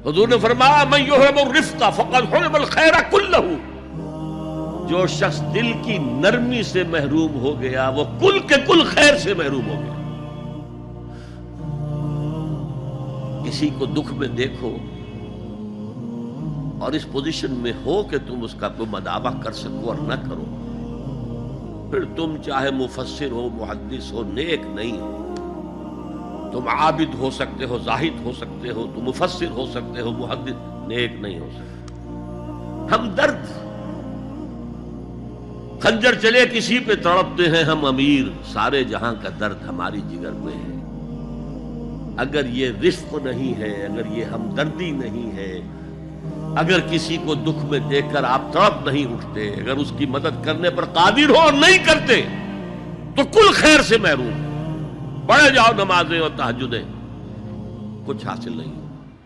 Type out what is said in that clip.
हुजूर ने फरमाया मन युहिब्बुर रिफ्का फक़द हुरिमल खैरा कुल्लहू, जो शख्स दिल की नरमी से महरूम हो गया वो कुल के कुल खैर से महरूम हो गया। किसी को दुख में देखो और इस पोजीशन में हो कि तुम उसका कोई मदावा कर सको और न करो, फिर तुम चाहे मुफस्सिर हो, मुहद्दिस हो, नेक नहीं हो। तुम आबिद हो सकते हो, जाहिद हो सकते हो, तुम मुफस्सिर हो सकते हो, मुहद्दिस, नेक नहीं हो सकते। हमदर्द, खंजर चले किसी पे तड़पते हैं हम अमीर, सारे जहां का दर्द हमारी जिगर में है। अगर ये रिफ्क नहीं है, अगर ये हमदर्दी नहीं है, अगर किसी को दुख में देखकर आप तड़प नहीं उठते, अगर उसकी मदद करने पर कादिर हो और नहीं करते, तो कुल खैर से महरूम। पढ़े जाओ नमाजें और तहज्जुदें, कुछ हासिल नहीं।